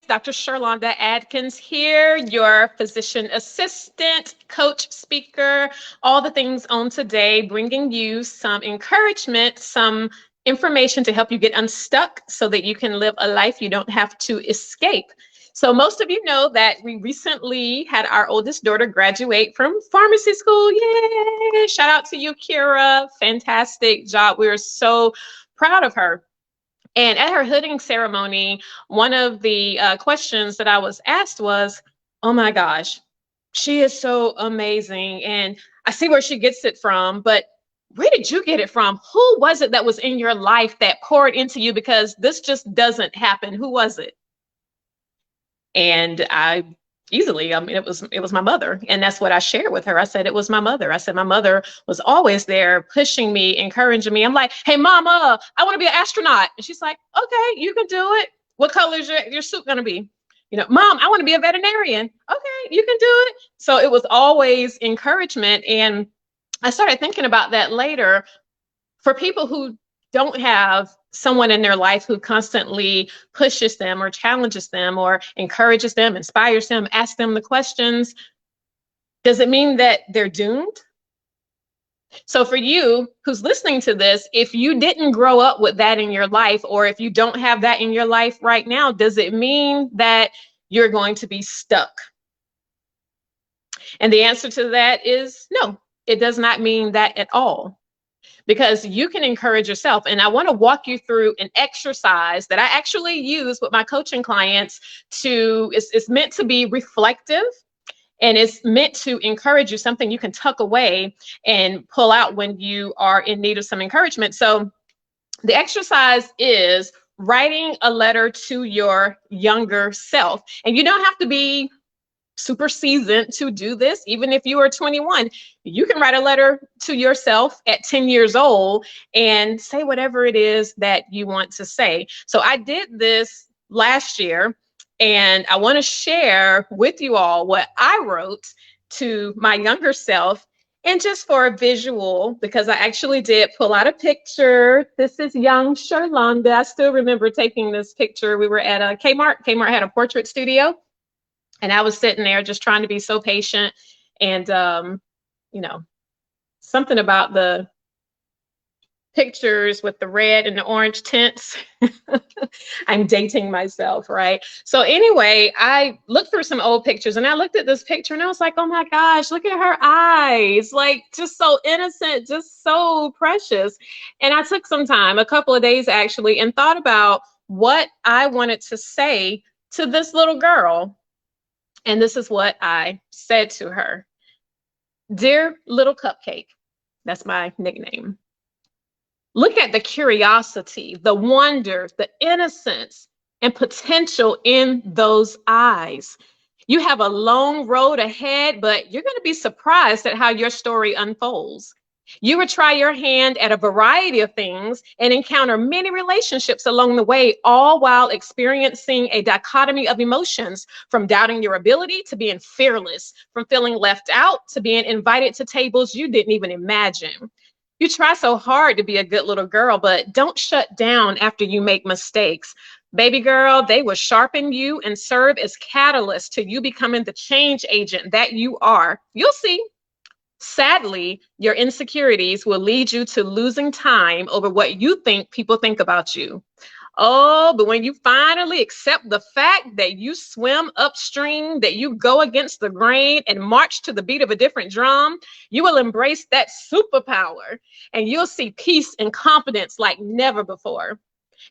Dr. Sherlonda Adkins here, your physician assistant, coach, speaker, all the things on today, bringing you some encouragement, some information to help you get unstuck so that you can live a life you don't have to escape. So most of you know that we recently had our oldest daughter graduate from pharmacy school. Yay! Shout out to you, Kira. Fantastic job. We are so proud of her. And at her hooding ceremony, one of the questions that I was asked was, oh my gosh, she is so amazing. And I see where she gets it from, but where did you get it from? Who was it that was in your life that poured into you? Because this just doesn't happen. Who was it? And I easily, I mean, it was my mother. And that's what I shared with her. I said, it was my mother. I said, my mother was always there pushing me, encouraging me. I'm like, hey, mama, I want to be an astronaut. And she's like, okay, you can do it. What color is your suit going to be? You know, mom, I want to be a veterinarian. Okay, you can do it. So it was always encouragement. And I started thinking about that later. For people who don't have someone in their life who constantly pushes them or challenges them or encourages them, inspires them, asks them the questions, does it mean that they're doomed? So for you who's listening to this, if you didn't grow up with that in your life, or if you don't have that in your life right now, does it mean that you're going to be stuck? And the answer to that is no, it does not mean that at all. Because you can encourage yourself. And I want to walk you through an exercise that I actually use with my coaching clients it's meant to be reflective, and it's meant to encourage you, something you can tuck away and pull out when you are in need of some encouragement. So the exercise is writing a letter to your younger self. And you don't have to be super seasoned to do this. Even if you are 21, you can write a letter to yourself at 10 years old and say whatever it is that you want to say. So I did this last year, and I want to share with you all what I wrote to my younger self. And just for a visual, because I actually did pull out a picture. This is young Sherlonda. I still remember taking this picture. We were at a Kmart. Kmart had a portrait studio. And I was sitting there just trying to be so patient. And, you know, something about the pictures with the red and the orange tints. I'm dating myself, right? So anyway, I looked through some old pictures, and I looked at this picture and I was like, oh my gosh, look at her eyes. Like, just so innocent, just so precious. And I took some time, a couple of days actually, and thought about what I wanted to say to this little girl. And this is what I said to her. Dear little Cupcake, that's my nickname. Look at the curiosity, the wonder, the innocence, and potential in those eyes. You have a long road ahead, but you're going to be surprised at how your story unfolds. You will try your hand at a variety of things and encounter many relationships along the way, all while experiencing a dichotomy of emotions, from doubting your ability to being fearless, from feeling left out to being invited to tables you didn't even imagine. You try so hard to be a good little girl, but don't shut down after you make mistakes. Baby girl, they will sharpen you and serve as catalysts to you becoming the change agent that you are. You'll see. Sadly, your insecurities will lead you to losing time over what you think people think about you. Oh, but when you finally accept the fact that you swim upstream, that you go against the grain and march to the beat of a different drum, you will embrace that superpower, and you'll see peace and confidence like never before.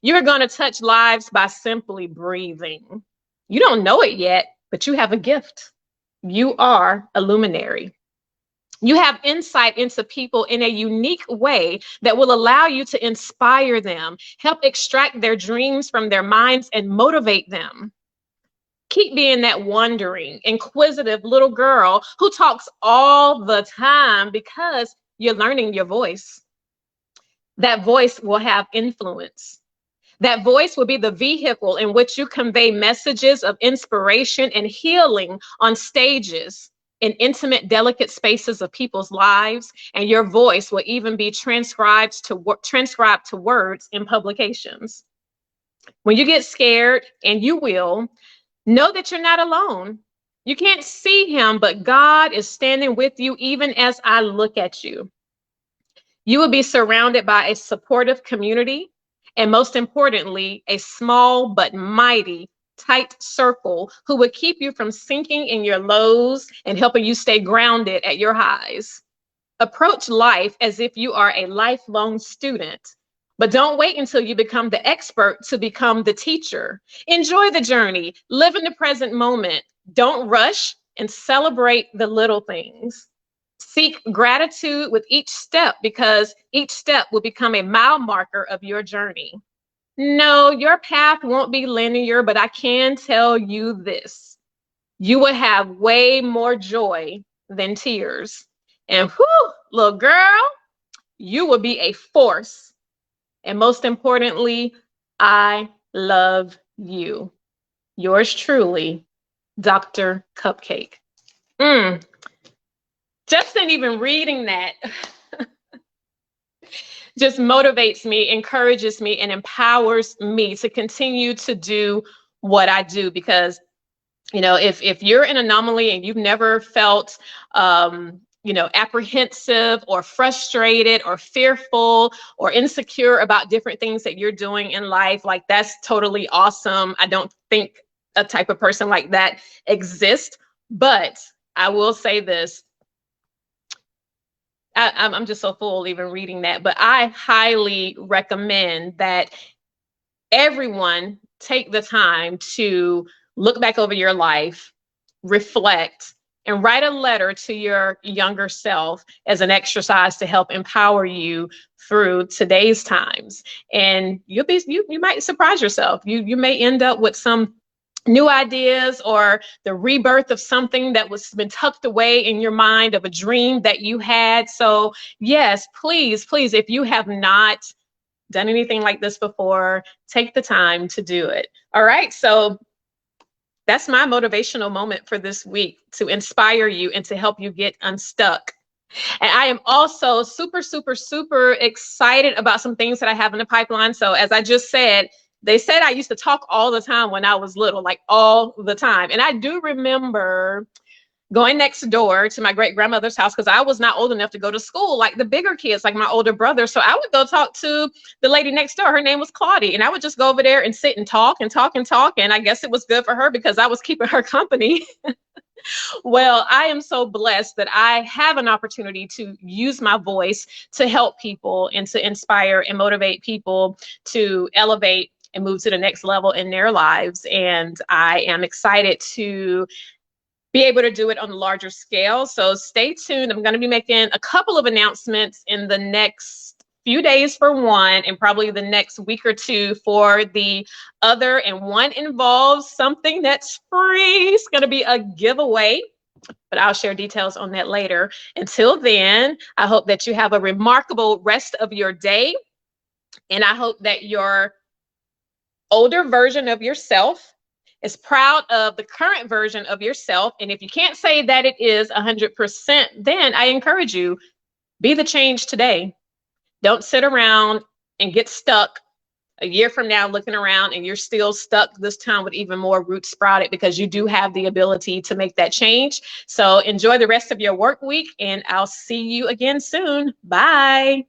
You're going to touch lives by simply breathing. You don't know it yet, but you have a gift. You are a luminary. You have insight into people in a unique way that will allow you to inspire them, help extract their dreams from their minds, and motivate them. Keep being that wondering, inquisitive little girl who talks all the time, because you're learning your voice. That voice will have influence. That voice will be the vehicle in which you convey messages of inspiration and healing on stages, in intimate, delicate spaces of people's lives, and your voice will even be transcribed to words in publications. When you get scared, and you will, Know that you're not alone. You can't see him, but God is standing with you even as I look at you. You will be surrounded by a supportive community, and most importantly, a small but mighty, tight circle who will keep you from sinking in your lows and helping you stay grounded at your highs. Approach life as if you are a lifelong student, but don't wait until you become the expert to become the teacher. Enjoy the journey, live in the present moment, don't rush, and celebrate the little things. Seek gratitude with each step because each step will become a mile marker of your journey. No, your path won't be linear, but I can tell you this: you will have way more joy than tears. And whew, little girl, you will be a force. And most importantly, I love you. Yours truly, Dr. Cupcake. Mm, just in even reading that just motivates me, encourages me, and empowers me to continue to do what I do. Because, if you're an anomaly and you've never felt apprehensive or frustrated or fearful or insecure about different things that you're doing in life, like, that's totally awesome. I don't think a type of person like that exists. But I will say this: I'm just so full even reading that, but I highly recommend that everyone take the time to look back over your life, reflect, and write a letter to your younger self as an exercise to help empower you through today's times. And you might surprise yourself. You may end up with some new ideas or the rebirth of something that was been tucked away in your mind, of a dream that you had. So yes, please, please, if you have not done anything like this before, take the time to do it. All right, so that's my motivational moment for this week, to inspire you and to help you get unstuck. And I am also super, super, super excited about some things that I have in the pipeline. So as I just said, they said I used to talk all the time when I was little, like all the time. And I do remember going next door to my great grandmother's house, because I was not old enough to go to school like the bigger kids, like my older brother. So I would go talk to the lady next door. Her name was Claudie. And I would just go over there and sit and talk and talk and talk. And I guess it was good for her because I was keeping her company. Well, I am so blessed that I have an opportunity to use my voice to help people and to inspire and motivate people to elevate and move to the next level in their lives. And I am excited to be able to do it on a larger scale. So stay tuned. I'm going to be making a couple of announcements in the next few days for one, and probably the next week or two for the other. And one involves something that's free. It's going to be a giveaway, but I'll share details on that later. Until then, I hope that you have a remarkable rest of your day. And I hope that your older version of yourself is proud of the current version of yourself. And if you can't say that it is 100%, then I encourage you, be the change today. Don't sit around and get stuck a year from now looking around and you're still stuck, this time with even more roots sprouted, because you do have the ability to make that change. So enjoy the rest of your work week, and I'll see you again soon. Bye.